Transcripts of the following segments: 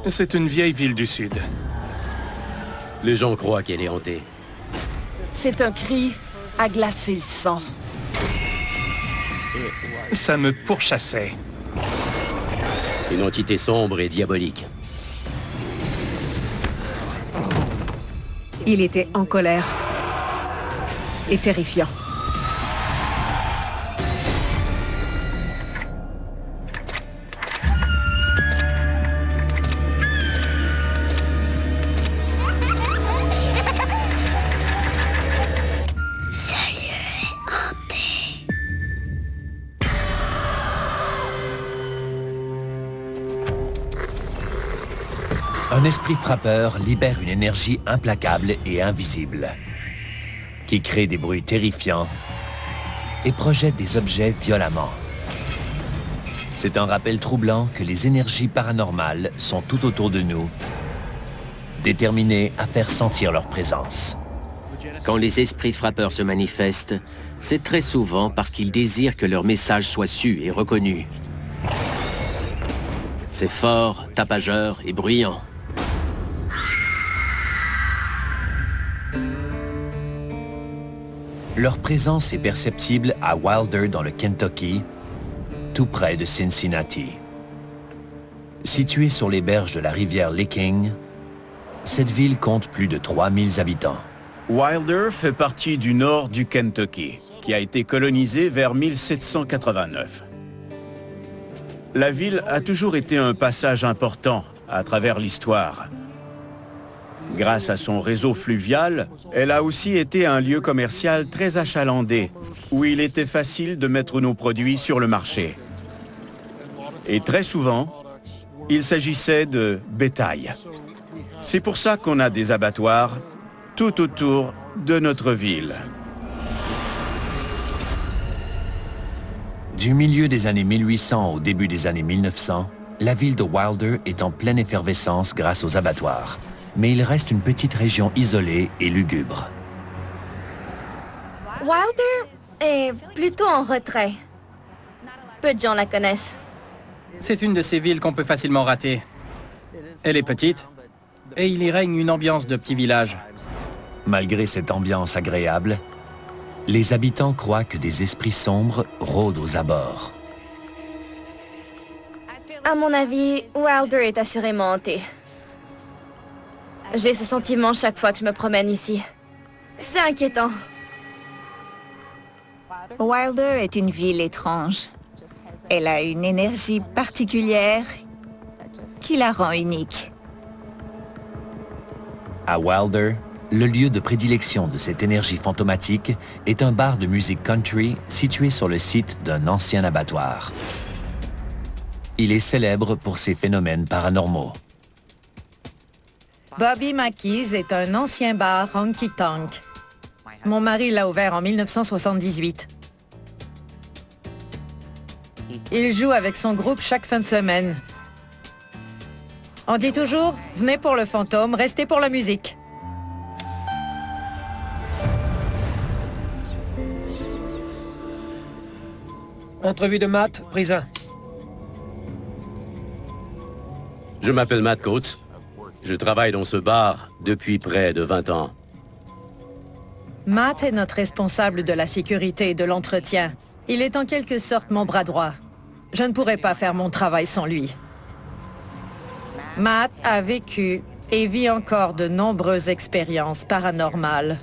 C'est une vieille ville du Sud. Les gens croient qu'elle est hantée. C'est un cri à glacer le sang. Ça me pourchassait. Une entité sombre et diabolique. Il était en colère et terrifiant. Un esprit frappeur libère une énergie implacable et invisible, qui crée des bruits terrifiants et projette des objets violemment. C'est un rappel troublant que les énergies paranormales sont tout autour de nous, déterminées à faire sentir leur présence. Quand les esprits frappeurs se manifestent, c'est très souvent parce qu'ils désirent que leur message soit su et reconnu. C'est fort, tapageur et bruyant. Leur présence est perceptible à Wilder dans le Kentucky, tout près de Cincinnati. Située sur les berges de la rivière Licking, cette ville compte plus de 3000 habitants. Wilder fait partie du nord du Kentucky, qui a été colonisé vers 1789. La ville a toujours été un passage important à travers l'histoire. Grâce à son réseau fluvial, elle a aussi été un lieu commercial très achalandé, où il était facile de mettre nos produits sur le marché. Et très souvent, il s'agissait de bétail. C'est pour ça qu'on a des abattoirs tout autour de notre ville. Du milieu des années 1800 au début des années 1900, la ville de Wilder est en pleine effervescence grâce aux abattoirs. Mais il reste une petite région isolée et lugubre. Wilder est plutôt en retrait. Peu de gens la connaissent. C'est une de ces villes qu'on peut facilement rater. Elle est petite, et il y règne une ambiance de petit village. Malgré cette ambiance agréable, les habitants croient que des esprits sombres rôdent aux abords. À mon avis, Wilder est assurément hanté. J'ai ce sentiment chaque fois que je me promène ici. C'est inquiétant. Wilder est une ville étrange. Elle a une énergie particulière qui la rend unique. À Wilder, le lieu de prédilection de cette énergie fantomatique est un bar de musique country situé sur le site d'un ancien abattoir. Il est célèbre pour ses phénomènes paranormaux. Bobby Mackey's est un ancien bar honky-tonk. Mon mari l'a ouvert en 1978. Il joue avec son groupe chaque fin de semaine. On dit toujours, venez pour le fantôme, restez pour la musique. Entrevue de Matt, prise 1. Je m'appelle Matt Coates. Je travaille dans ce bar depuis près de 20 ans. Matt est notre responsable de la sécurité et de l'entretien. Il est en quelque sorte mon bras droit. Je ne pourrais pas faire mon travail sans lui. Matt a vécu et vit encore de nombreuses expériences paranormales.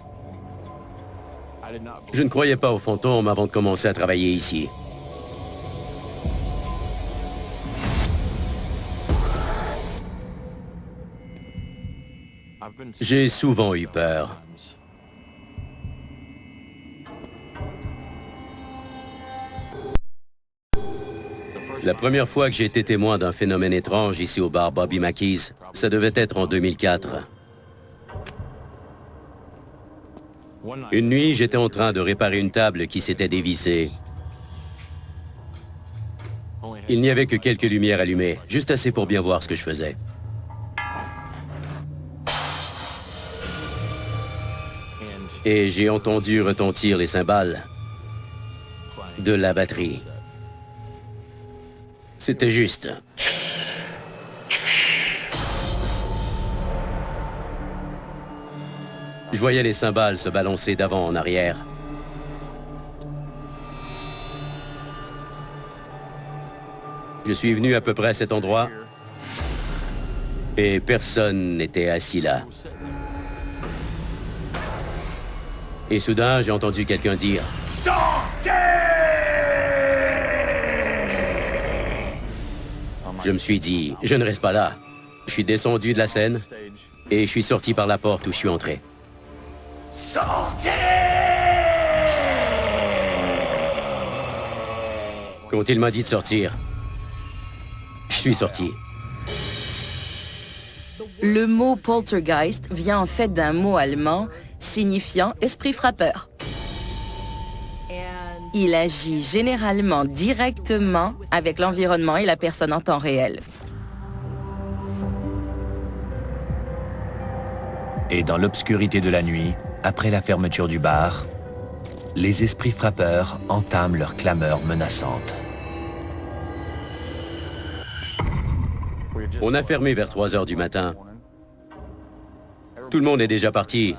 Je ne croyais pas aux fantômes avant de commencer à travailler ici. J'ai souvent eu peur. La première fois que j'ai été témoin d'un phénomène étrange ici au bar Bobby Mackey's, ça devait être en 2004. Une nuit, j'étais en train de réparer une table qui s'était dévissée. Il n'y avait que quelques lumières allumées, juste assez pour bien voir ce que je faisais. Et j'ai entendu retentir les cymbales de la batterie. C'était juste. Je voyais les cymbales se balancer d'avant en arrière. Je suis venu à peu près à cet endroit et personne n'était assis là. Et soudain, j'ai entendu quelqu'un dire « Sortez !» Je me suis dit « Je ne reste pas là ». Je suis descendu de la scène et je suis sorti par la porte où je suis entré. Sortez! Quand il m'a dit de sortir, je suis sorti. Le mot poltergeist vient en fait d'un mot allemand signifiant esprit frappeur. Il agit généralement directement avec l'environnement et la personne en temps réel. Et dans l'obscurité de la nuit, après la fermeture du bar, les esprits frappeurs entament leur clameur menaçante. On a fermé vers 3 heures du matin. Tout le monde est déjà parti.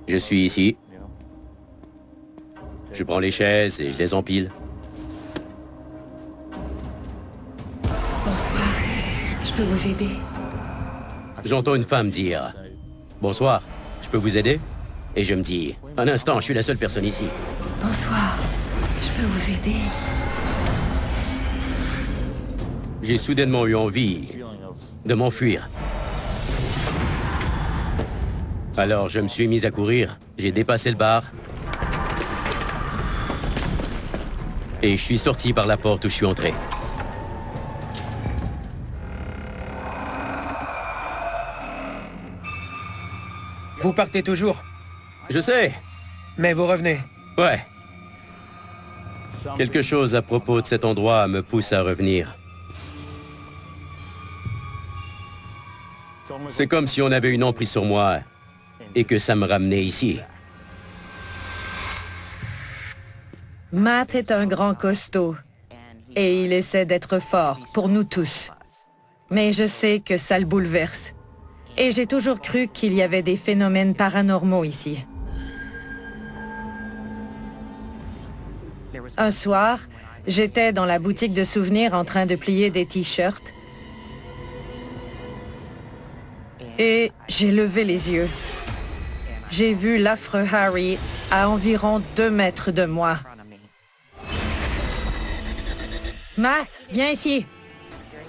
Je suis ici. Je prends les chaises et je les empile. Bonsoir. Je peux vous aider? J'entends une femme dire « Bonsoir, je peux vous aider ?» Et je me dis « Un instant, je suis la seule personne ici. » Bonsoir. Je peux vous aider? J'ai soudainement eu envie de m'enfuir. Alors je me suis mis à courir, j'ai dépassé le bar et je suis sorti par la porte où je suis entré. Vous partez toujours? Je sais. Mais vous revenez? Ouais. Quelque chose à propos de cet endroit me pousse à revenir. C'est comme si on avait une emprise sur moi et que ça me ramenait ici. Matt est un grand costaud et il essaie d'être fort pour nous tous. Mais je sais que ça le bouleverse. Et j'ai toujours cru qu'il y avait des phénomènes paranormaux ici. Un soir, j'étais dans la boutique de souvenirs en train de plier des t-shirts. Et j'ai levé les yeux. J'ai vu l'affreux Harry à environ 2 mètres de moi. Matt, viens ici.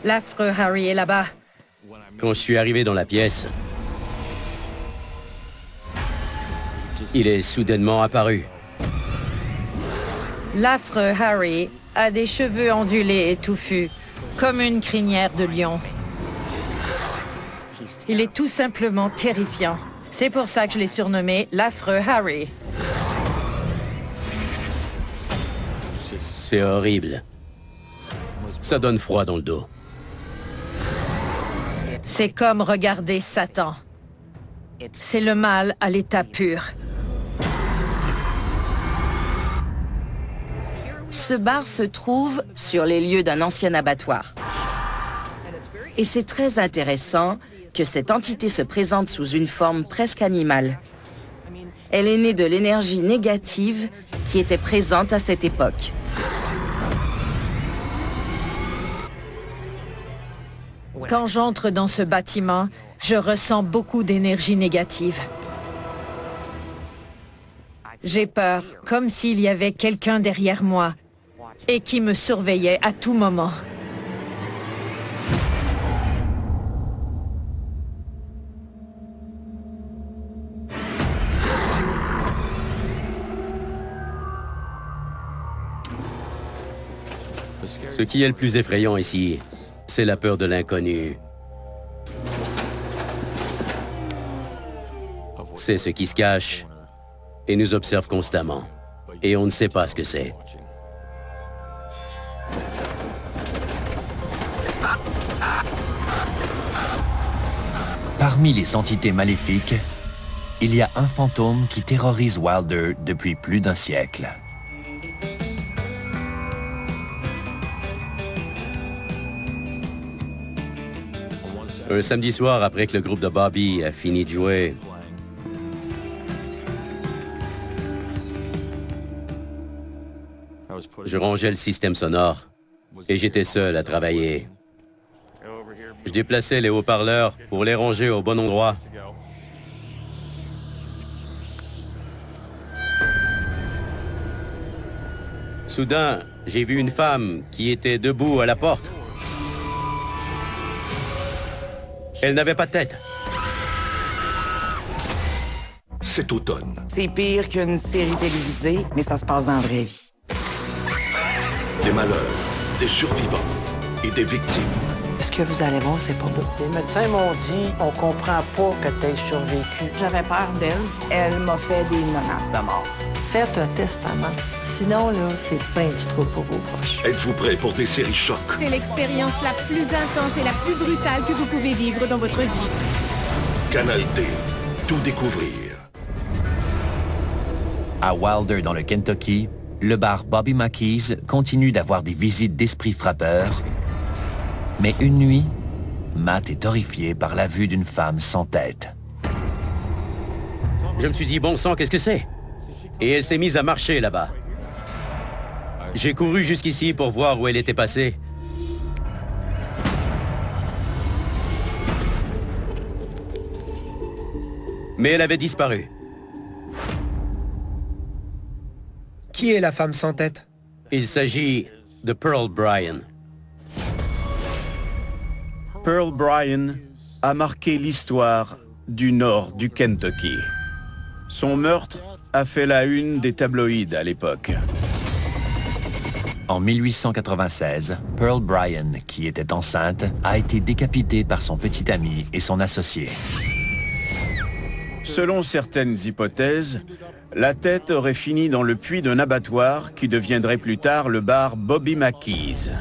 L'affreux Harry est là-bas. Quand je suis arrivé dans la pièce, il est soudainement apparu. L'affreux Harry a des cheveux ondulés et touffus, comme une crinière de lion. Il est tout simplement terrifiant. C'est pour ça que je l'ai surnommé l'affreux Harry. C'est horrible. Ça donne froid dans le dos. C'est comme regarder Satan. C'est le mal à l'état pur. Ce bar se trouve sur les lieux d'un ancien abattoir. Et c'est très intéressant que cette entité se présente sous une forme presque animale. Elle est née de l'énergie négative qui était présente à cette époque. Quand j'entre dans ce bâtiment, je ressens beaucoup d'énergie négative. J'ai peur, comme s'il y avait quelqu'un derrière moi et qui me surveillait à tout moment. Ce qui est le plus effrayant ici, c'est la peur de l'inconnu. C'est ce qui se cache et nous observe constamment. Et on ne sait pas ce que c'est. Parmi les entités maléfiques, il y a un fantôme qui terrorise Wilder depuis plus d'1 siècle. Un samedi soir, après que le groupe de Bobby a fini de jouer, je rangeais le système sonore et j'étais seul à travailler. Je déplaçais les haut-parleurs pour les ranger au bon endroit. Soudain, j'ai vu une femme qui était debout à la porte. Elle n'avait pas de tête. Cet automne. C'est pire qu'une série télévisée, mais ça se passe dans la vraie vie. Des malheurs, des survivants et des victimes. Ce que vous allez voir, c'est pas beau. Les médecins m'ont dit, on comprend pas que t'aies survécu. J'avais peur d'elle. Elle m'a fait des menaces de mort. Faites un testament. Sinon, là, c'est ben du trop pour vos proches. Êtes-vous prêts pour des séries chocs? C'est l'expérience la plus intense et la plus brutale que vous pouvez vivre dans votre vie. Canal D. Tout découvrir. À Wilder, dans le Kentucky, le bar Bobby Mackey's continue d'avoir des visites d'esprits frappeurs. Mais une nuit, Matt est horrifié par la vue d'une femme sans tête. Je me suis dit, bon sang, qu'est-ce que c'est? Et elle s'est mise à marcher là-bas. J'ai couru jusqu'ici pour voir où elle était passée. Mais elle avait disparu. Qui est la femme sans tête? Il s'agit de Pearl Bryan. Pearl Bryan a marqué l'histoire du nord du Kentucky. Son meurtre a fait la une des tabloïds à l'époque. En 1896, Pearl Bryan, qui était enceinte, a été décapitée par son petit ami et son associé. Selon certaines hypothèses, la tête aurait fini dans le puits d'un abattoir qui deviendrait plus tard le bar Bobby Mackey's.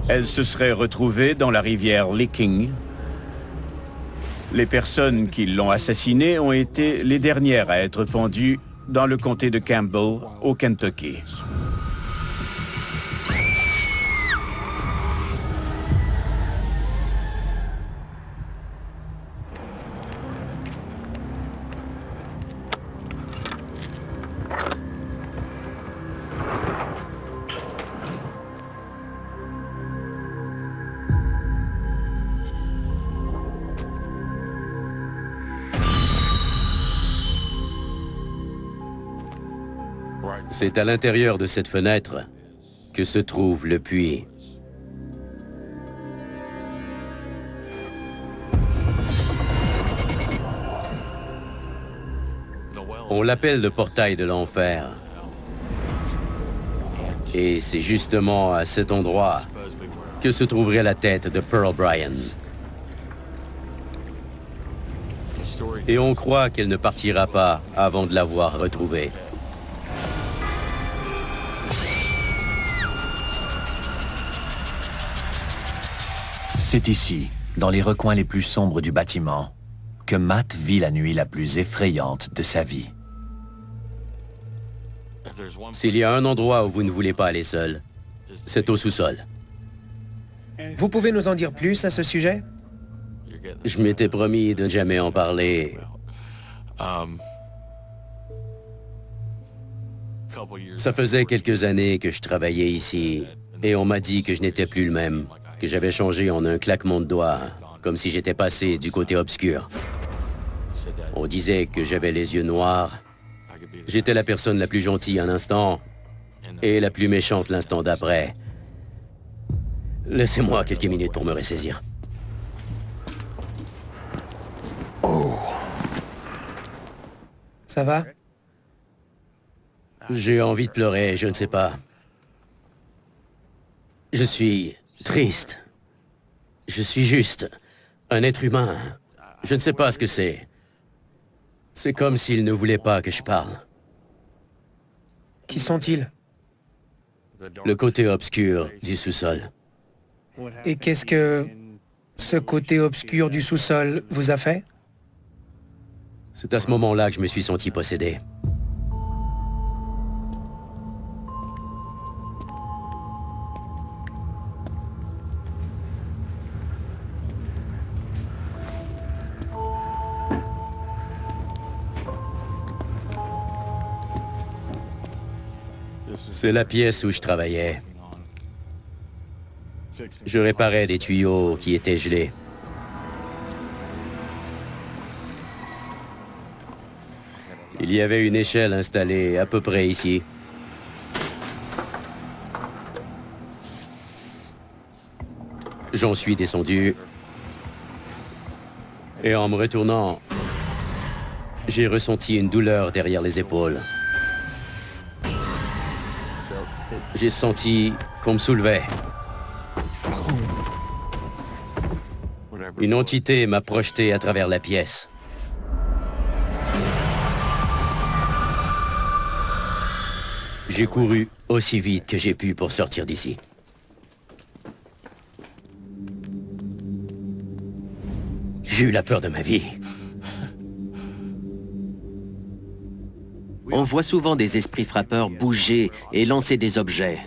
Elle se serait retrouvée dans la rivière Licking. Les personnes qui l'ont assassinée ont été les dernières à être pendues dans le comté de Campbell, au Kentucky. C'est à l'intérieur de cette fenêtre que se trouve le puits. On l'appelle le portail de l'enfer. Et c'est justement à cet endroit que se trouverait la tête de Pearl Bryan. Et on croit qu'elle ne partira pas avant de l'avoir retrouvée. C'est ici, dans les recoins les plus sombres du bâtiment, que Matt vit la nuit la plus effrayante de sa vie. S'il y a un endroit où vous ne voulez pas aller seul, c'est au sous-sol. Vous pouvez nous en dire plus à ce sujet? Je m'étais promis de ne jamais en parler. Ça faisait quelques années que je travaillais ici, et on m'a dit que je n'étais plus le même, que j'avais changé en un claquement de doigts, comme si j'étais passé du côté obscur. On disait que j'avais les yeux noirs. J'étais la personne la plus gentille un instant, et la plus méchante l'instant d'après. Laissez-moi quelques minutes pour me ressaisir. Oh. Ça va? J'ai envie de pleurer, je ne sais pas. Je suis triste. Je suis juste un être humain. Je ne sais pas ce que c'est. C'est comme s'ils ne voulaient pas que je parle. Qui sont-ils? Le côté obscur du sous-sol. Et qu'est-ce que ce côté obscur du sous-sol vous a fait? C'est à ce moment-là que je me suis senti possédé. C'est la pièce où je travaillais. Je réparais des tuyaux qui étaient gelés. Il y avait une échelle installée à peu près ici. J'en suis descendu. Et en me retournant, j'ai ressenti une douleur derrière les épaules. J'ai senti qu'on me soulevait. Une entité m'a projeté à travers la pièce. J'ai couru aussi vite que j'ai pu pour sortir d'ici. J'ai eu la peur de ma vie. On voit souvent des esprits frappeurs bouger et lancer des objets.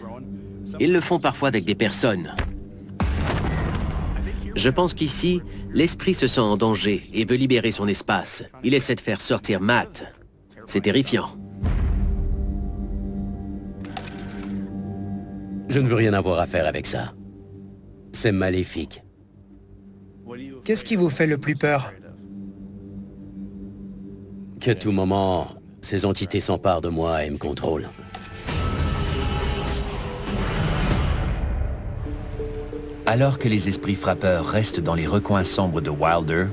Ils le font parfois avec des personnes. Je pense qu'ici, l'esprit se sent en danger et veut libérer son espace. Il essaie de faire sortir Matt. C'est terrifiant. Je ne veux rien avoir à faire avec ça. C'est maléfique. Qu'est-ce qui vous fait le plus peur? Qu'à tout moment, ces entités s'emparent de moi et me contrôlent. Alors que les esprits frappeurs restent dans les recoins sombres de Wilder,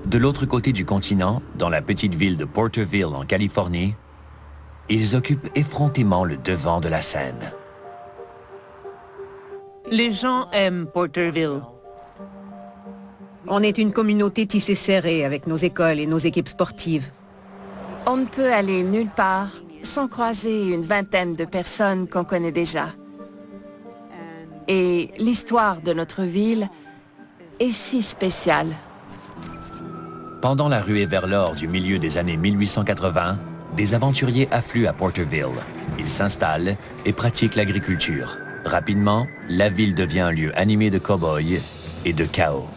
de l'autre côté du continent, dans la petite ville de Porterville en Californie, ils occupent effrontément le devant de la scène. Les gens aiment Porterville. On est une communauté tissée serrée avec nos écoles et nos équipes sportives. On ne peut aller nulle part sans croiser une vingtaine de personnes qu'on connaît déjà. Et l'histoire de notre ville est si spéciale. Pendant la ruée vers l'or du milieu des années 1880, des aventuriers affluent à Porterville. Ils s'installent et pratiquent l'agriculture. Rapidement, la ville devient un lieu animé de cow-boys et de chaos.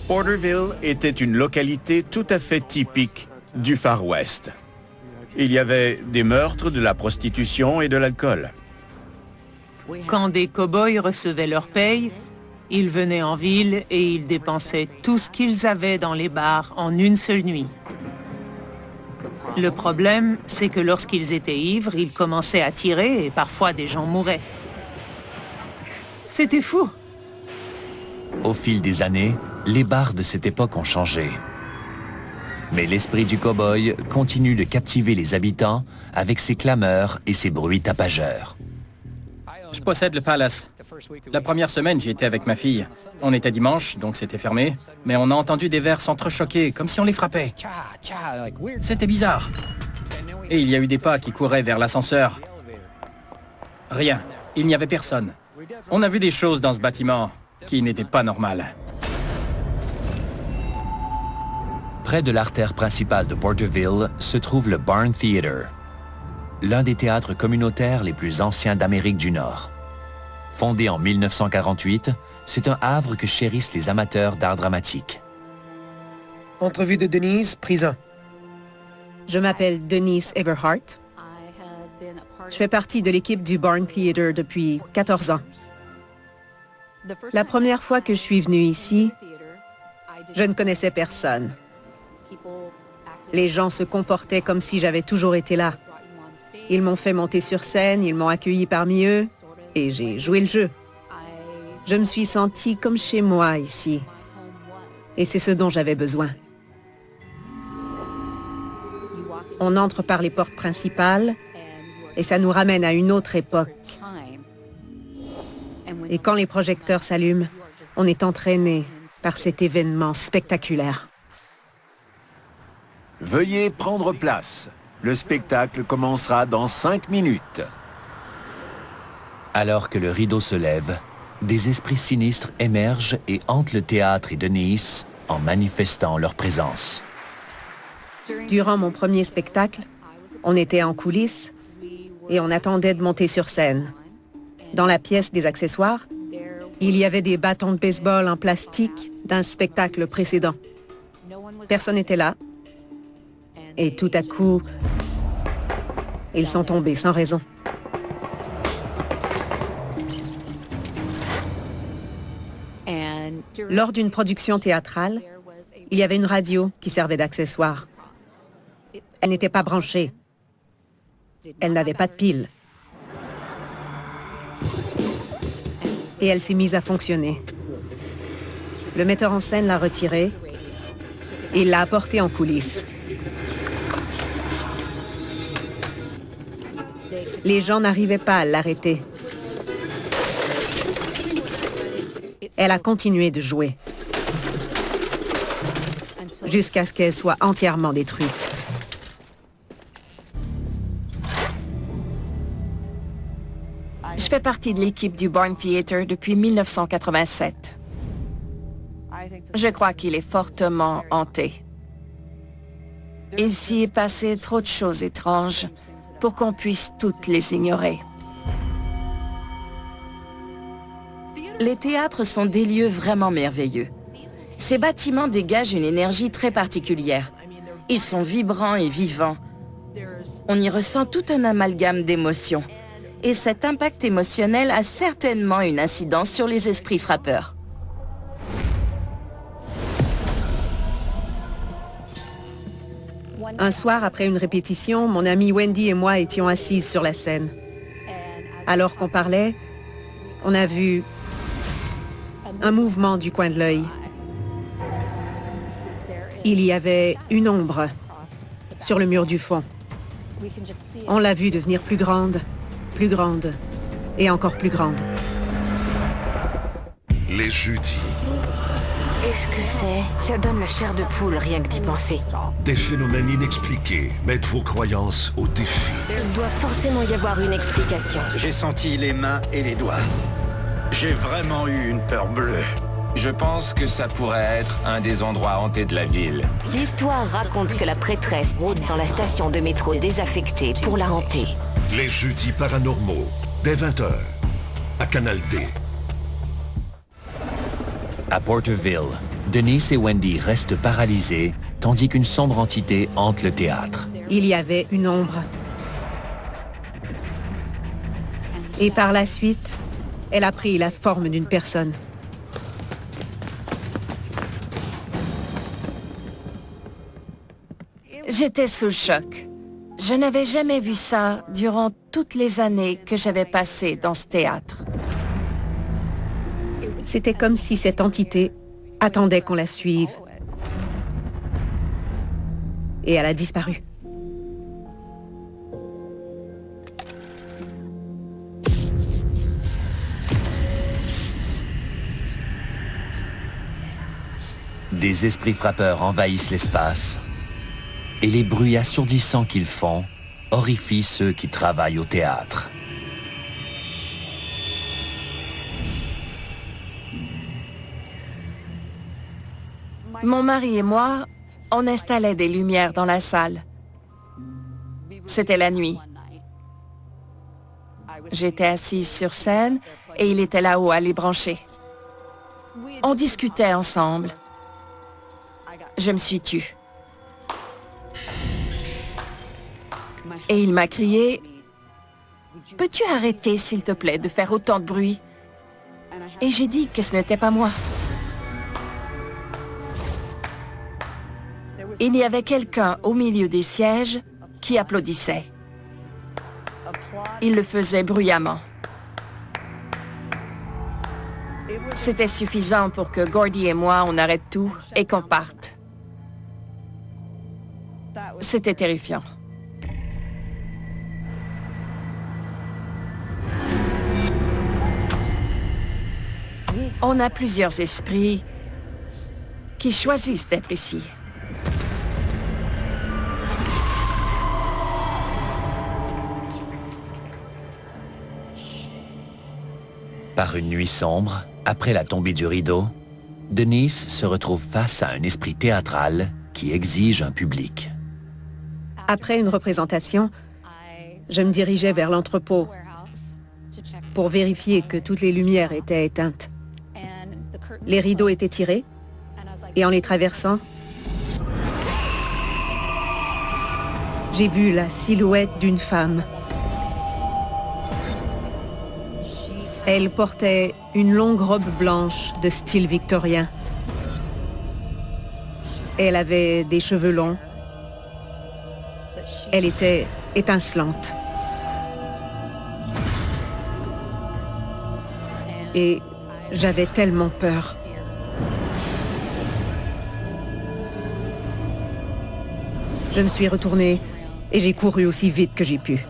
Porterville était une localité tout à fait typique du Far West. Il y avait des meurtres, de la prostitution et de l'alcool. Quand des cow-boys recevaient leur paye, ils venaient en ville et ils dépensaient tout ce qu'ils avaient dans les bars en une seule nuit. Le problème, c'est que lorsqu'ils étaient ivres, ils commençaient à tirer et parfois des gens mouraient. C'était fou. Au fil des années, les bars de cette époque ont changé. Mais l'esprit du cow-boy continue de captiver les habitants avec ses clameurs et ses bruits tapageurs. Je possède le Palace. La première semaine, j'y étais avec ma fille. On était dimanche, donc c'était fermé. Mais on a entendu des verres s'entrechoquer, comme si on les frappait. C'était bizarre. Et il y a eu des pas qui couraient vers l'ascenseur. Rien. Il n'y avait personne. On a vu des choses dans ce bâtiment qui n'étaient pas normales. Près de l'artère principale de Porterville se trouve le Barn Theatre, l'un des théâtres communautaires les plus anciens d'Amérique du Nord. Fondé en 1948, c'est un havre que chérissent les amateurs d'art dramatique. Entrevue de Denise, prise 1. Je m'appelle Denise Everhart. Je fais partie de l'équipe du Barn Theatre depuis 14 ans. La première fois que je suis venue ici, je ne connaissais personne. Les gens se comportaient comme si j'avais toujours été là. Ils m'ont fait monter sur scène, ils m'ont accueilli parmi eux et j'ai joué le jeu. Je me suis sentie comme chez moi ici. Et c'est ce dont j'avais besoin. On entre par les portes principales et ça nous ramène à une autre époque. Et quand les projecteurs s'allument, on est entraîné par cet événement spectaculaire. Veuillez prendre place. Le spectacle commencera dans 5 minutes. Alors que le rideau se lève, des esprits sinistres émergent et hantent le théâtre et Denise en manifestant leur présence. Durant mon premier spectacle, on était en coulisses et on attendait de monter sur scène. Dans la pièce des accessoires, il y avait des bâtons de baseball en plastique d'un spectacle précédent. Personne n'était là. Et tout à coup, Ils sont tombés sans raison. Lors d'une production théâtrale, il y avait une radio qui servait d'accessoire. Elle n'était pas branchée. Elle n'avait pas de pile. Et elle s'est mise à fonctionner. Le metteur en scène l'a retirée et il l'a apportée en coulisses. Les gens n'arrivaient pas à l'arrêter. Elle a continué de jouer jusqu'à ce qu'elle soit entièrement détruite. Je fais partie de l'équipe du Barn Theatre depuis 1987. Je crois qu'il est fortement hanté. Il s'y est passé trop de choses étranges pour qu'on puisse toutes les ignorer. Les théâtres sont des lieux vraiment merveilleux. Ces bâtiments dégagent une énergie très particulière. Ils sont vibrants et vivants. On y ressent tout un amalgame d'émotions. Et cet impact émotionnel a certainement une incidence sur les esprits frappeurs. Un soir, après une répétition, mon amie Wendy et moi étions assises sur la scène. Alors qu'on parlait, on a vu un mouvement du coin de l'œil. Il y avait une ombre sur le mur du fond. On l'a vue devenir plus grande et encore plus grande. Les jeudis. Qu'est-ce que c'est? Ça donne la chair de poule, rien que d'y penser. Des phénomènes inexpliqués mettent vos croyances au défi. Il doit forcément y avoir une explication. J'ai senti les mains et les doigts. J'ai vraiment eu une peur bleue. Je pense que ça pourrait être un des endroits hantés de la ville. L'histoire raconte que la prêtresse rôde dans la station de métro désaffectée pour la hanter. Les jeudis paranormaux, dès 20h, à Canal D. À Porterville, Denise et Wendy restent paralysées, tandis qu'une sombre entité hante le théâtre. Il y avait une ombre. Et par la suite, elle a pris la forme d'une personne. J'étais sous le choc. Je n'avais jamais vu ça durant toutes les années que j'avais passées dans ce théâtre. C'était comme si cette entité attendait qu'on la suive. Et elle a disparu. Des esprits frappeurs envahissent l'espace. Et les bruits assourdissants qu'ils font horrifient ceux qui travaillent au théâtre. Mon mari et moi, on installait des lumières dans la salle. C'était la nuit. J'étais assise sur scène et il était là-haut à les brancher. On discutait ensemble. Je me suis tue. Et il m'a crié « Peux-tu arrêter, s'il te plaît, de faire autant de bruit ?» Et j'ai dit que ce n'était pas moi. Il y avait quelqu'un au milieu des sièges qui applaudissait. Il le faisait bruyamment. C'était suffisant pour que Gordy et moi, on arrête tout et qu'on parte. C'était terrifiant. On a plusieurs esprits qui choisissent d'être ici. Par une nuit sombre, après la tombée du rideau, Denise se retrouve face à un esprit théâtral qui exige un public. Après une représentation, je me dirigeais vers l'entrepôt pour vérifier que toutes les lumières étaient éteintes. Les rideaux étaient tirés et en les traversant, J'ai vu la silhouette d'une femme. Elle portait une longue robe blanche de style victorien. Elle avait des cheveux longs. Elle était étincelante. Et j'avais tellement peur. Je me suis retournée et j'ai couru aussi vite que j'ai pu.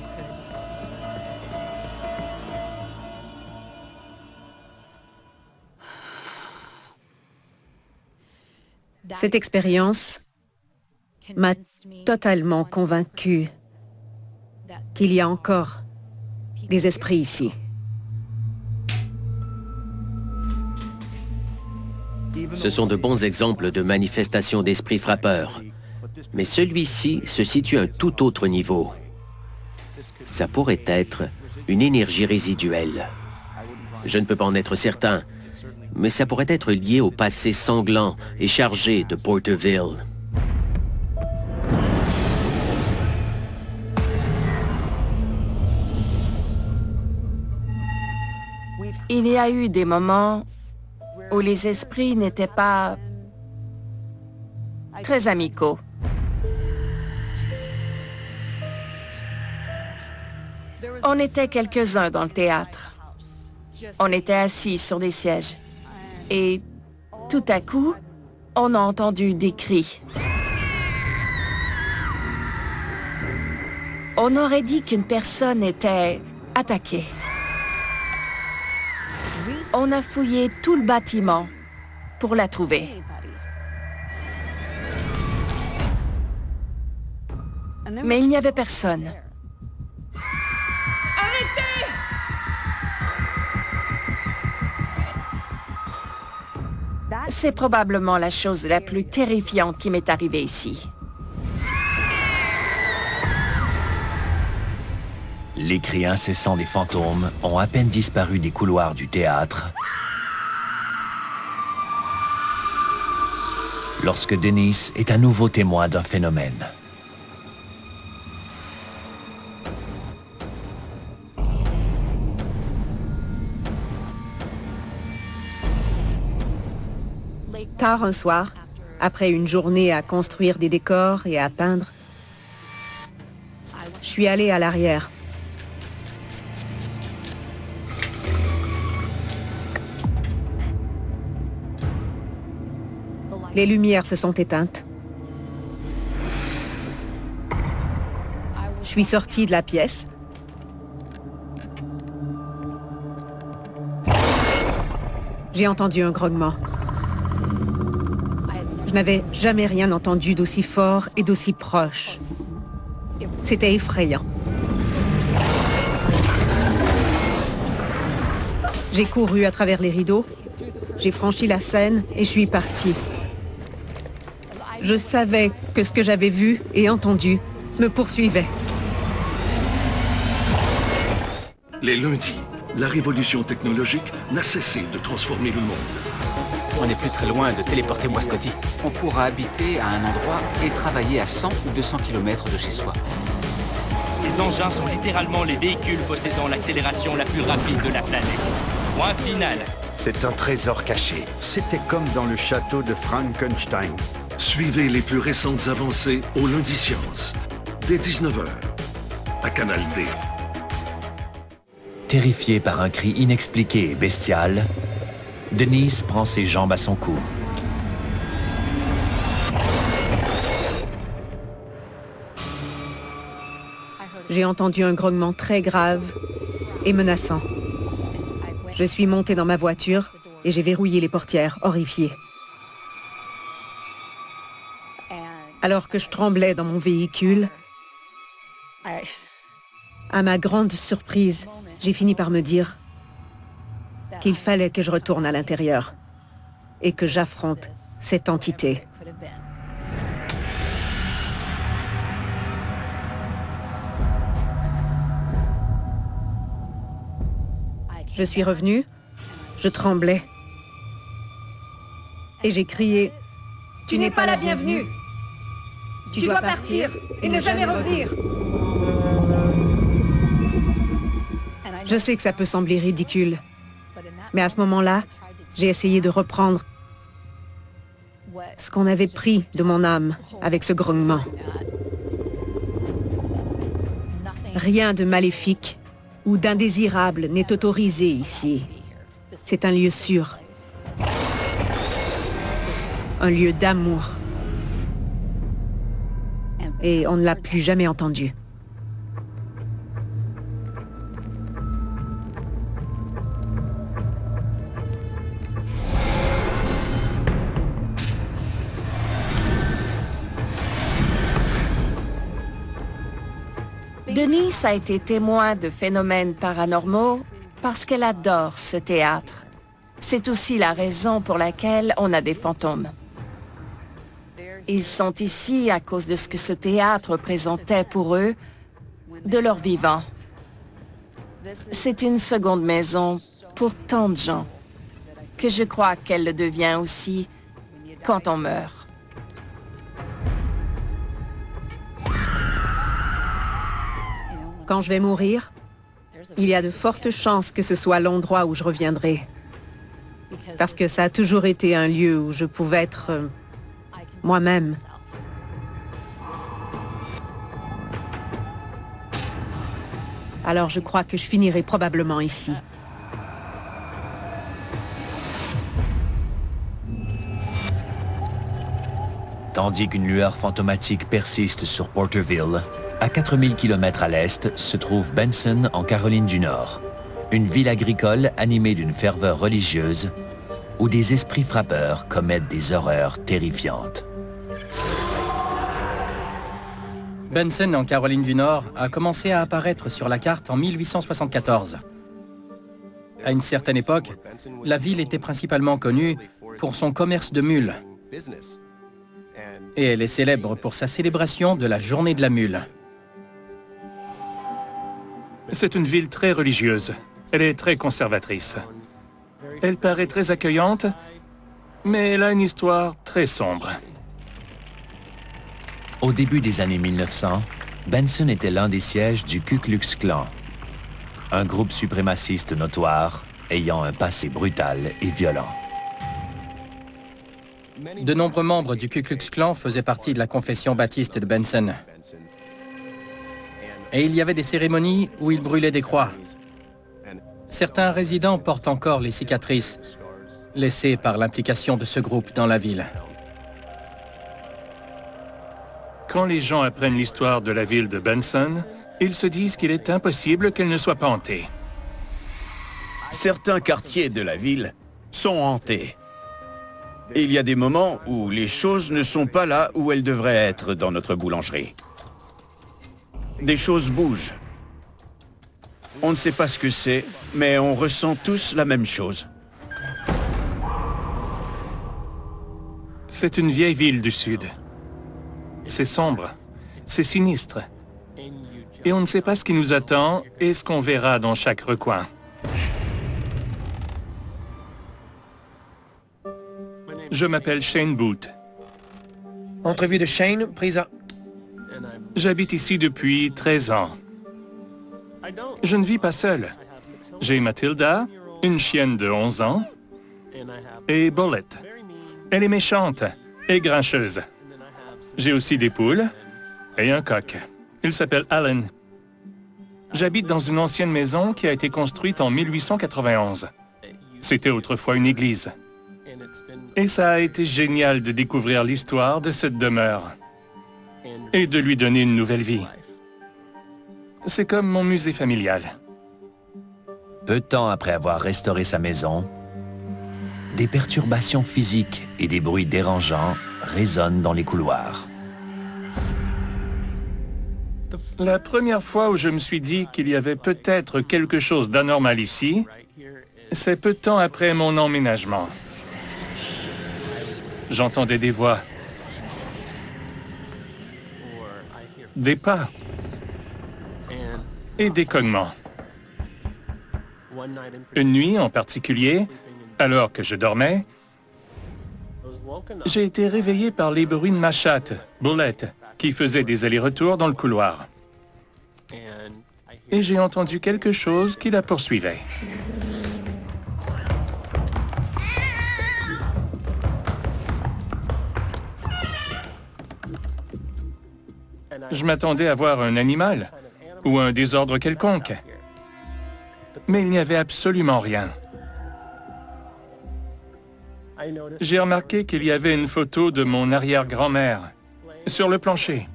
Cette expérience m'a totalement convaincue qu'il y a encore des esprits ici. Ce sont de bons exemples de manifestations d'esprits frappeurs. Mais celui-ci se situe à un tout autre niveau. Ça pourrait être une énergie résiduelle. Je ne peux pas en être certain, mais ça pourrait être lié au passé sanglant et chargé de Porterville. Il y a eu des moments où les esprits n'étaient pas très amicaux. On était quelques-uns dans le théâtre. On était assis sur des sièges. Et tout à coup, on a entendu des cris. On aurait dit qu'une personne était attaquée. On a fouillé tout le bâtiment pour la trouver. Mais il n'y avait personne. C'est probablement la chose la plus terrifiante qui m'est arrivée ici. Les cris incessants des fantômes ont à peine disparu des couloirs du théâtre lorsque Denise est à nouveau témoin d'un phénomène. Tard un soir, après une journée à construire des décors et à peindre, je suis allée à l'arrière. Les lumières se sont éteintes. Je suis sortie de la pièce. J'ai entendu un grognement. Je n'avais jamais rien entendu d'aussi fort et d'aussi proche. C'était effrayant. J'ai couru à travers les rideaux, j'ai franchi la scène et je suis partie. Je savais que ce que j'avais vu et entendu me poursuivait. Les lundis, la révolution technologique n'a cessé de transformer le monde. On n'est plus très loin de téléporter Wascoti. On pourra habiter à un endroit et travailler à 100 ou 200 km de chez soi. Les engins sont littéralement les véhicules possédant l'accélération la plus rapide de la planète. Point final. C'est un trésor caché. C'était comme dans le château de Frankenstein. Suivez les plus récentes avancées au Lundi Science, dès 19h, à Canal D. Terrifiée par un cri inexpliqué et bestial, Denise prend ses jambes à son cou. J'ai entendu un grognement très grave et menaçant. Je suis montée dans ma voiture et j'ai verrouillé les portières, horrifiée. Alors que je tremblais dans mon véhicule, à ma grande surprise, j'ai fini par me dire qu'il fallait que je retourne à l'intérieur et que j'affronte cette entité. Je suis revenue, je tremblais et j'ai crié « Tu n'es pas la bienvenue !» Tu dois partir et ne jamais revenir. Je sais que ça peut sembler ridicule, mais à ce moment-là, j'ai essayé de reprendre ce qu'on avait pris de mon âme avec ce grognement. Rien de maléfique ou d'indésirable n'est autorisé ici. C'est un lieu sûr. Un lieu d'amour. Et on ne l'a plus jamais entendu. Denise a été témoin de phénomènes paranormaux parce qu'elle adore ce théâtre. C'est aussi la raison pour laquelle on a des fantômes. Ils sont ici à cause de ce que ce théâtre représentait pour eux, de leur vivant. C'est une seconde maison pour tant de gens, que je crois qu'elle le devient aussi quand on meurt. Quand je vais mourir, il y a de fortes chances que ce soit l'endroit où je reviendrai. Parce que ça a toujours été un lieu où je pouvais être moi-même. Alors je crois que je finirai probablement ici. Tandis qu'une lueur fantomatique persiste sur Porterville, à 4000 km à l'est se trouve Benson, en Caroline du Nord, une ville agricole animée d'une ferveur religieuse où des esprits frappeurs commettent des horreurs terrifiantes. Benson, en Caroline du Nord, a commencé à apparaître sur la carte en 1874. À une certaine époque, la ville était principalement connue pour son commerce de mules. Et elle est célèbre pour sa célébration de la Journée de la Mule. C'est une ville très religieuse. Elle est très conservatrice. Elle paraît très accueillante, mais elle a une histoire très sombre. Au début des années 1900, Benson était l'un des sièges du Ku Klux Klan, un groupe suprémaciste notoire ayant un passé brutal et violent. De nombreux membres du Ku Klux Klan faisaient partie de la confession baptiste de Benson. Et il y avait des cérémonies où ils brûlaient des croix. Certains résidents portent encore les cicatrices laissées par l'implication de ce groupe dans la ville. Quand les gens apprennent l'histoire de la ville de Benson, ils se disent qu'il est impossible qu'elle ne soit pas hantée. Certains quartiers de la ville sont hantés. Et il y a des moments où les choses ne sont pas là où elles devraient être dans notre boulangerie. Des choses bougent. On ne sait pas ce que c'est, mais on ressent tous la même chose. C'est une vieille ville du Sud. C'est sombre, c'est sinistre. Et on ne sait pas ce qui nous attend et ce qu'on verra dans chaque recoin. Je m'appelle Shane Booth. Entrevue de Shane, prise à... J'habite ici depuis 13 ans. Je ne vis pas seul. J'ai Mathilda, une chienne de 11 ans, et Bullet. Elle est méchante et grincheuse. J'ai aussi des poules et un coq. Il s'appelle Alan. J'habite dans une ancienne maison qui a été construite en 1891. C'était autrefois une église. Et ça a été génial de découvrir l'histoire de cette demeure et de lui donner une nouvelle vie. C'est comme mon musée familial. Peu de temps après avoir restauré sa maison, des perturbations physiques et des bruits dérangeants résonnent dans les couloirs. La première fois où je me suis dit qu'il y avait peut-être quelque chose d'anormal ici, c'est peu de temps après mon emménagement. J'entendais des voix, des pas et des cognements. Une nuit en particulier, alors que je dormais, j'ai été réveillé par les bruits de ma chatte, Bullet, qui faisait des allers-retours dans le couloir. Et j'ai entendu quelque chose qui la poursuivait. Je m'attendais à voir un animal ou un désordre quelconque. Mais il n'y avait absolument rien. J'ai remarqué qu'il y avait une photo de mon arrière-grand-mère sur le plancher.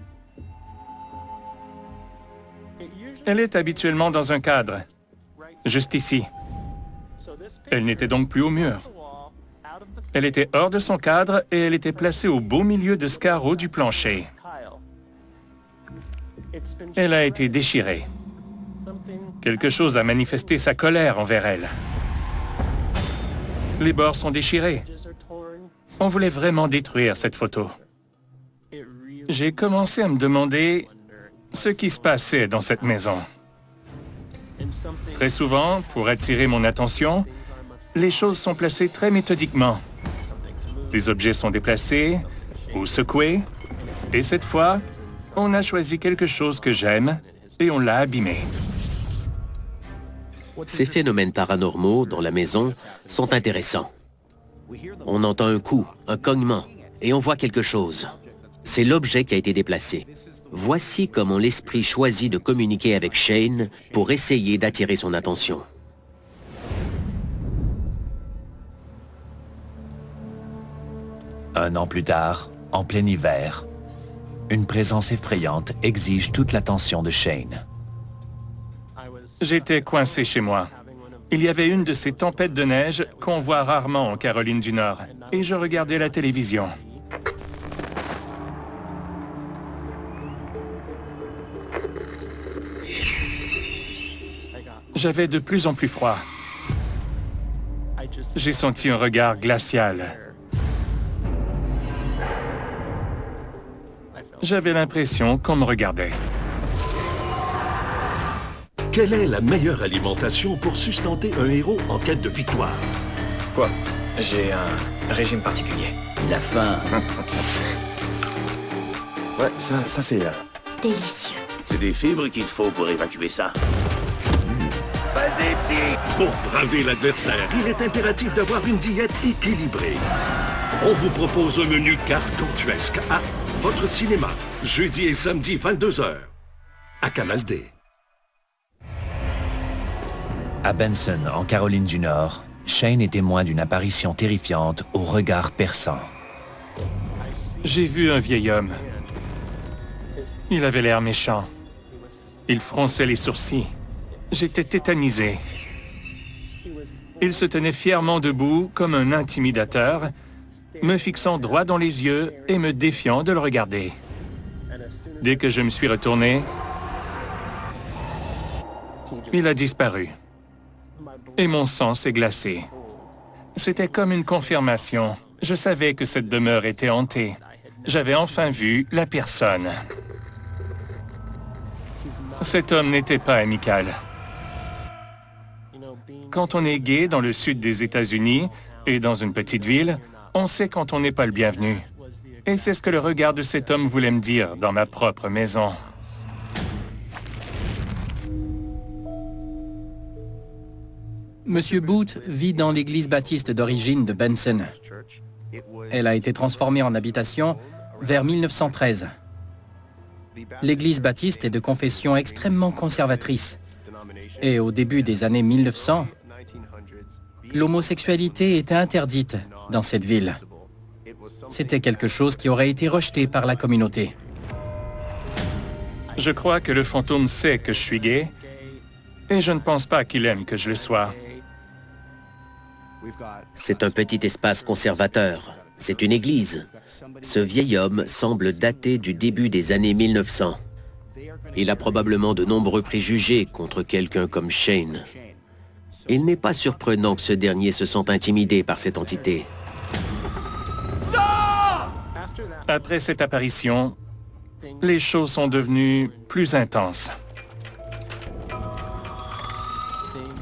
Elle est habituellement dans un cadre, juste ici. Elle n'était donc plus au mur. Elle était hors de son cadre et elle était placée au beau milieu de ce carreau du plancher. Elle a été déchirée. Quelque chose a manifesté sa colère envers elle. Les bords sont déchirés. On voulait vraiment détruire cette photo. J'ai commencé à me demander ce qui se passait dans cette maison. Très souvent, pour attirer mon attention, les choses sont placées très méthodiquement. Les objets sont déplacés ou secoués, et cette fois, on a choisi quelque chose que j'aime et on l'a abîmé. Ces phénomènes paranormaux dans la maison sont intéressants. On entend un coup, un cognement, et on voit quelque chose. C'est l'objet qui a été déplacé. Voici comment l'esprit choisit de communiquer avec Shane pour essayer d'attirer son attention. Un an plus tard, en plein hiver, une présence effrayante exige toute l'attention de Shane. J'étais coincé chez moi. Il y avait une de ces tempêtes de neige qu'on voit rarement en Caroline du Nord, et je regardais la télévision. J'avais de plus en plus froid. J'ai senti un regard glacial. J'avais l'impression qu'on me regardait. Quelle est la meilleure alimentation pour sustenter un héros en quête de victoire? Quoi? J'ai un régime particulier. La faim. Ouais, ça c'est... Délicieux. C'est des fibres qu'il te faut pour évacuer ça. Vas-y, petit! Pour braver l'adversaire, il est impératif d'avoir une diète équilibrée. On vous propose un menu gargantuesque à votre cinéma, jeudi et samedi 22h, à Canal D. À Benson, en Caroline du Nord, Shane est témoin d'une apparition terrifiante au regard perçant. J'ai vu un vieil homme. Il avait l'air méchant. Il fronçait les sourcils. J'étais tétanisé. Il se tenait fièrement debout comme un intimidateur, me fixant droit dans les yeux et me défiant de le regarder. Dès que je me suis retourné, il a disparu. Et mon sang s'est glacé. C'était comme une confirmation. Je savais que cette demeure était hantée. J'avais enfin vu la personne. Cet homme n'était pas amical. Quand on est gay dans le sud des États-Unis et dans une petite ville, on sait quand on n'est pas le bienvenu. Et c'est ce que le regard de cet homme voulait me dire dans ma propre maison. Monsieur Booth vit dans l'église baptiste d'origine de Benson. Elle a été transformée en habitation vers 1913. L'église baptiste est de confession extrêmement conservatrice. Et au début des années 1900, l'homosexualité était interdite dans cette ville. C'était quelque chose qui aurait été rejeté par la communauté. Je crois que le fantôme sait que je suis gay, et je ne pense pas qu'il aime que je le sois. C'est un petit espace conservateur. C'est une église. Ce vieil homme semble dater du début des années 1900. Il a probablement de nombreux préjugés contre quelqu'un comme Shane. Il n'est pas surprenant que ce dernier se sente intimidé par cette entité. Après cette apparition, les choses sont devenues plus intenses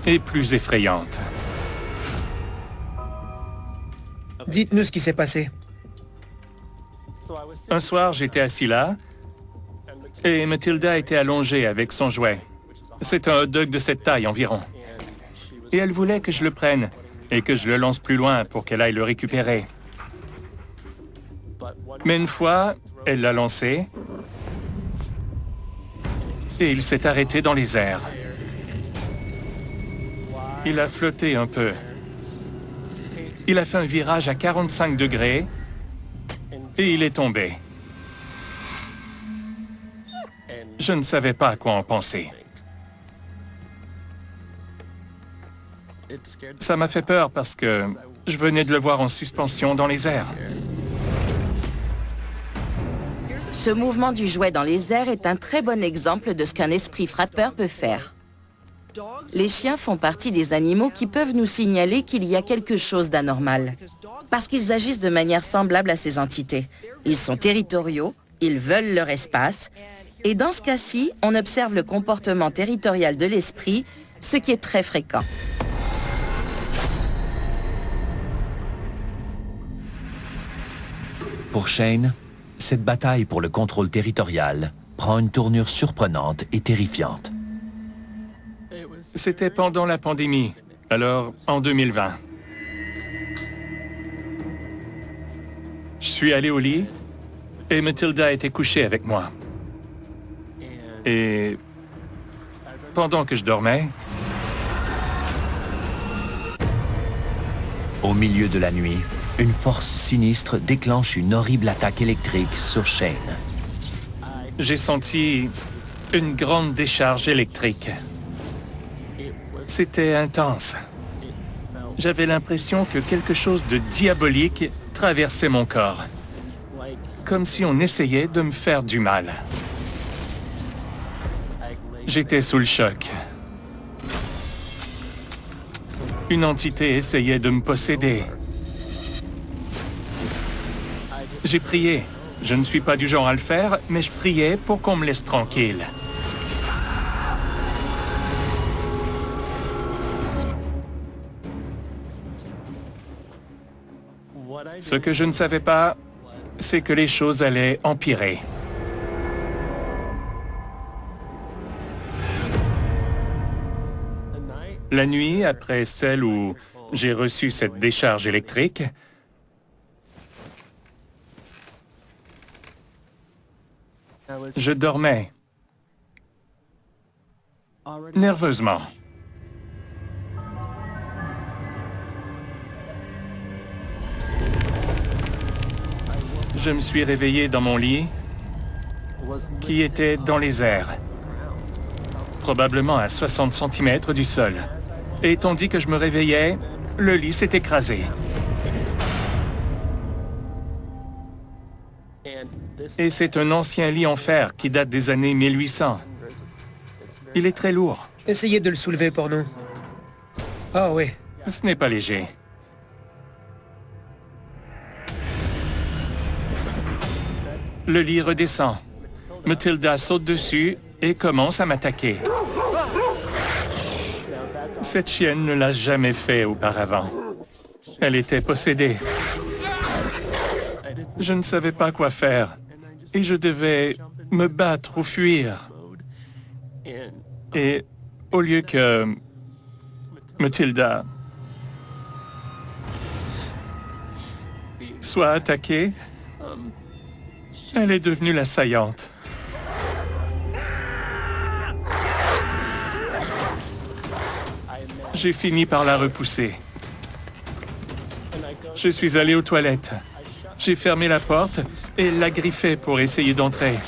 et plus effrayantes. Dites-nous ce qui s'est passé. Un soir, j'étais assis là, Et Mathilda était allongée avec son jouet. C'est un hot dog de cette taille environ. Et elle voulait que je le prenne et que je le lance plus loin pour qu'elle aille le récupérer. Mais une fois, elle l'a lancé et il s'est arrêté dans les airs. Il a flotté un peu. Il a fait un virage à 45 degrés et il est tombé. Je ne savais pas à quoi en penser. Ça m'a fait peur parce que je venais de le voir en suspension dans les airs. Ce mouvement du jouet dans les airs est un très bon exemple de ce qu'un esprit frappeur peut faire. Les chiens font partie des animaux qui peuvent nous signaler qu'il y a quelque chose d'anormal, parce qu'ils agissent de manière semblable à ces entités. Ils sont territoriaux, ils veulent leur espace, et dans ce cas-ci, on observe le comportement territorial de l'esprit, ce qui est très fréquent. Pour Shane, cette bataille pour le contrôle territorial prend une tournure surprenante et terrifiante. C'était pendant la pandémie, alors en 2020. Je suis allé au lit et Mathilda était couchée avec moi. Et pendant que je dormais, au milieu de la nuit, une force sinistre déclenche une horrible attaque électrique sur Shane. J'ai senti une grande décharge électrique. C'était intense. J'avais l'impression que quelque chose de diabolique traversait mon corps. Comme si on essayait de me faire du mal. J'étais sous le choc. Une entité essayait de me posséder. J'ai prié. Je ne suis pas du genre à le faire, mais je priais pour qu'on me laisse tranquille. Ce que je ne savais pas, c'est que les choses allaient empirer. La nuit, après celle où j'ai reçu cette décharge électrique, je dormais nerveusement. Je me suis réveillé dans mon lit, qui était dans les airs, probablement à 60 cm du sol. Et tandis que je me réveillais, le lit s'est écrasé. Et c'est un ancien lit en fer qui date des années 1800. Il est très lourd. Essayez de le soulever pour nous. Ah oui. Ce n'est pas léger. Le lit redescend. Mathilda saute dessus et commence à m'attaquer. Cette chienne ne l'a jamais fait auparavant. Elle était possédée. Je ne savais pas quoi faire. Et je devais me battre ou fuir. Et au lieu que Mathilda soit attaquée, elle est devenue l'assaillante. J'ai fini par la repousser. Je suis allé aux toilettes. J'ai fermé la porte et la griffé pour essayer d'entrer.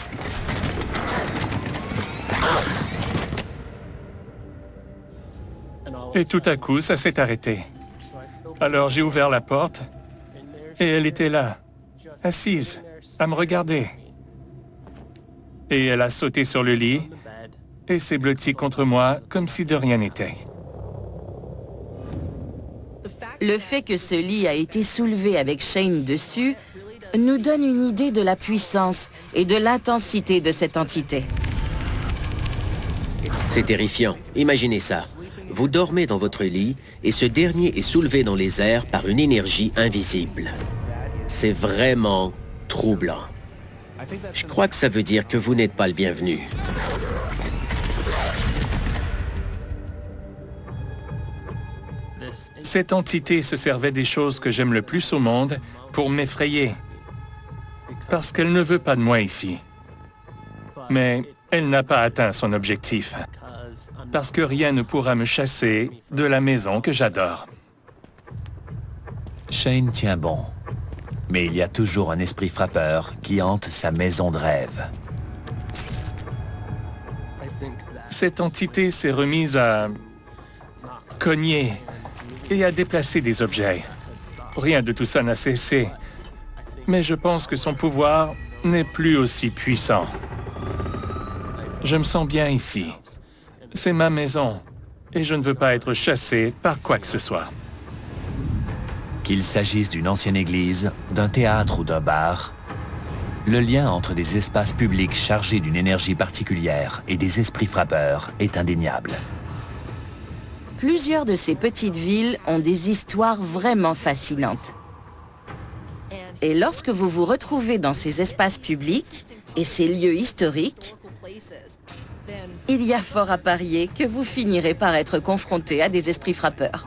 Et tout à coup, ça s'est arrêté. Alors j'ai ouvert la porte et elle était là, assise, à me regarder. Et elle a sauté sur le lit et s'est blottie contre moi comme si de rien n'était. Le fait que ce lit a été soulevé avec Shane dessus nous donne une idée de la puissance et de l'intensité de cette entité. C'est terrifiant. Imaginez ça. Vous dormez dans votre lit et ce dernier est soulevé dans les airs par une énergie invisible. C'est vraiment troublant. Je crois que ça veut dire que vous n'êtes pas le bienvenu. Cette entité se servait des choses que j'aime le plus au monde pour m'effrayer. Parce qu'elle ne veut pas de moi ici. Mais elle n'a pas atteint son objectif. Parce que rien ne pourra me chasser de la maison que j'adore. Shane tient bon. Mais il y a toujours un esprit frappeur qui hante sa maison de rêve. Cette entité s'est remise à cogner et à déplacer des objets. Rien de tout ça n'a cessé. Mais je pense que son pouvoir n'est plus aussi puissant. Je me sens bien ici. C'est ma maison. Et je ne veux pas être chassé par quoi que ce soit. Qu'il s'agisse d'une ancienne église, d'un théâtre ou d'un bar, le lien entre des espaces publics chargés d'une énergie particulière et des esprits frappeurs est indéniable. Plusieurs de ces petites villes ont des histoires vraiment fascinantes. Et lorsque vous vous retrouvez dans ces espaces publics et ces lieux historiques, il y a fort à parier que vous finirez par être confronté à des esprits frappeurs.